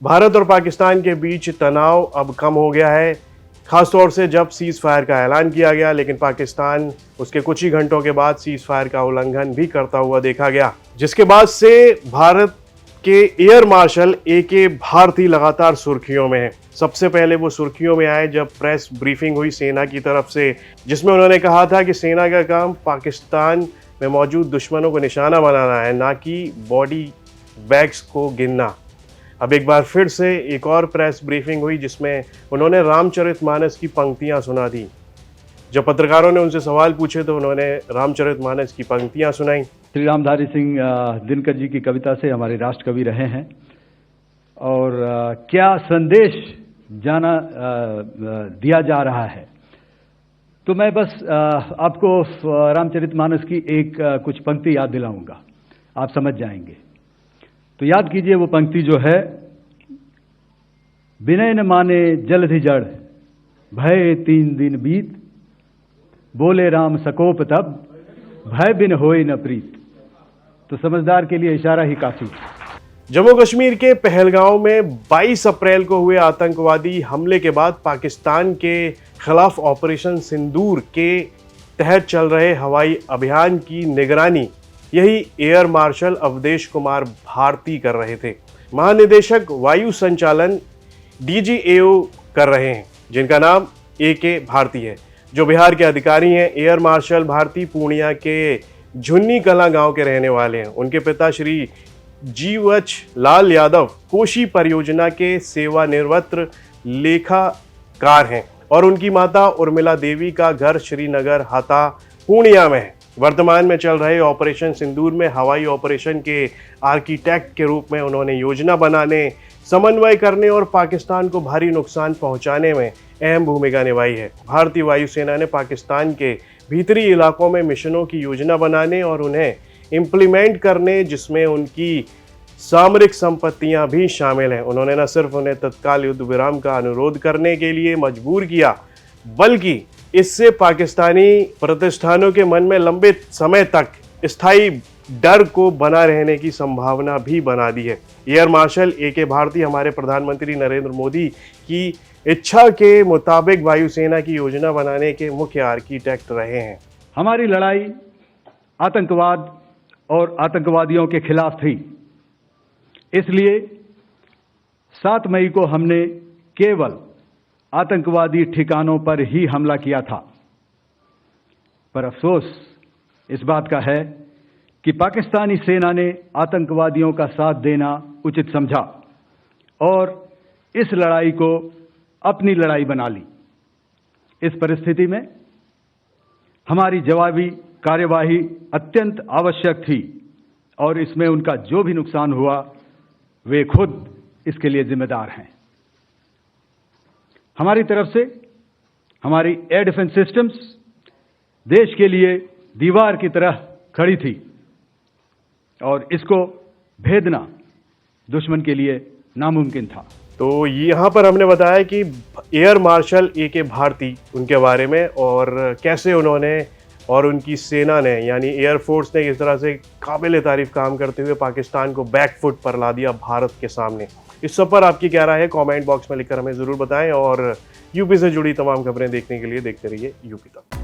भारत और पाकिस्तान के बीच तनाव अब कम हो गया है, खासतौर से जब सीज फायर का ऐलान किया गया, लेकिन पाकिस्तान उसके कुछ ही घंटों के बाद सीज फायर का उल्लंघन भी करता हुआ देखा गया, जिसके बाद से भारत के एयर मार्शल ए.के. भारती लगातार सुर्खियों में है। सबसे पहले वो सुर्खियों में आए जब प्रेस ब्रीफिंग हुई सेना की तरफ से, जिसमें उन्होंने कहा था कि सेना का काम पाकिस्तान में मौजूद दुश्मनों को निशाना बनाना है, ना कि बॉडी बैग्स को गिनना। अब एक बार फिर से एक और प्रेस ब्रीफिंग हुई जिसमें उन्होंने रामचरितमानस की पंक्तियां सुना दी। जब पत्रकारों ने उनसे सवाल पूछे तो उन्होंने रामचरितमानस की पंक्तियां सुनाई। श्री रामधारी सिंह दिनकर जी की कविता से हमारे राष्ट्रकवि रहे हैं और क्या संदेश दिया जा रहा है, तो मैं बस आपको रामचरितमानस की एक कुछ पंक्ति याद दिलाऊंगा, आप समझ जाएंगे। तो याद कीजिए वो पंक्ति जो है, विनय न माने जलधि जड़, भय 3 दिन बीत, बोले राम सकोप तब, भय बिन होए न प्रीत। तो समझदार के लिए इशारा ही काफी। जम्मू कश्मीर के पहलगांव में 22 अप्रैल को हुए आतंकवादी हमले के बाद पाकिस्तान के खिलाफ ऑपरेशन सिंदूर के तहत चल रहे हवाई अभियान की निगरानी यही एयर मार्शल अवधेश कुमार भारती कर रहे थे। महानिदेशक वायु संचालन DGAO कर रहे हैं, जिनका नाम A.K. भारती है, जो बिहार के अधिकारी हैं। एयर मार्शल भारती पूर्णिया के झुन्नी कला गांव के रहने वाले हैं। उनके पिता श्री GH लाल यादव कोशी परियोजना के सेवानिवृत्त लेखाकार हैं और उनकी माता उर्मिला देवी का घर श्रीनगर हाता पूर्णिया में है। वर्तमान में चल रहे ऑपरेशन सिंदूर में हवाई ऑपरेशन के आर्किटेक्ट के रूप में उन्होंने योजना बनाने, समन्वय करने और पाकिस्तान को भारी नुकसान पहुंचाने में अहम भूमिका निभाई है। भारतीय वायुसेना ने पाकिस्तान के भीतरी इलाकों में मिशनों की योजना बनाने और उन्हें इम्प्लीमेंट करने, जिसमें उनकी सामरिक संपत्तियां भी शामिल हैं। उन्होंने न सिर्फ उन्हें तत्काल युद्ध विराम का अनुरोध करने के लिए मजबूर किया, बल्कि इससे पाकिस्तानी प्रतिष्ठानों के मन में लंबे समय तक स्थायी डर को बना रहने की संभावना भी बना दी है। Air marshal A.K. भारती हमारे प्रधानमंत्री नरेंद्र मोदी की इच्छा के मुताबिक वायुसेना की योजना बनाने के मुख्य आर्किटेक्ट रहे हैं। हमारी लड़ाई आतंकवाद और आतंकवादियों के खिलाफ थी, इसलिए 7 मई को हमने केवल आतंकवादी ठिकानों पर ही हमला किया था। पर अफसोस इस बात का है कि पाकिस्तानी सेना ने आतंकवादियों का साथ देना उचित समझा और इस लड़ाई को अपनी लड़ाई बना ली। इस परिस्थिति में हमारी जवाबी कार्यवाही अत्यंत आवश्यक थी और इसमें उनका जो भी नुकसान हुआ वे खुद इसके लिए जिम्मेदार हैं। हमारी तरफ से हमारी एयर डिफेंस सिस्टम्स देश के लिए दीवार की तरह खड़ी थी और इसको भेदना दुश्मन के लिए नामुमकिन था। तो यहाँ पर हमने बताया कि एयर मार्शल A.K. भारती उनके बारे में और कैसे उन्होंने और उनकी सेना ने यानी एयरफोर्स ने इस तरह से काबिल तारीफ काम करते हुए पाकिस्तान को बैकफुट पर ला दिया भारत के सामने। इस सब पर आपकी क्या राय है, कमेंट बॉक्स में लिखकर हमें ज़रूर बताएं और यूपी से जुड़ी तमाम खबरें देखने के लिए देखते रहिए यूपी तक।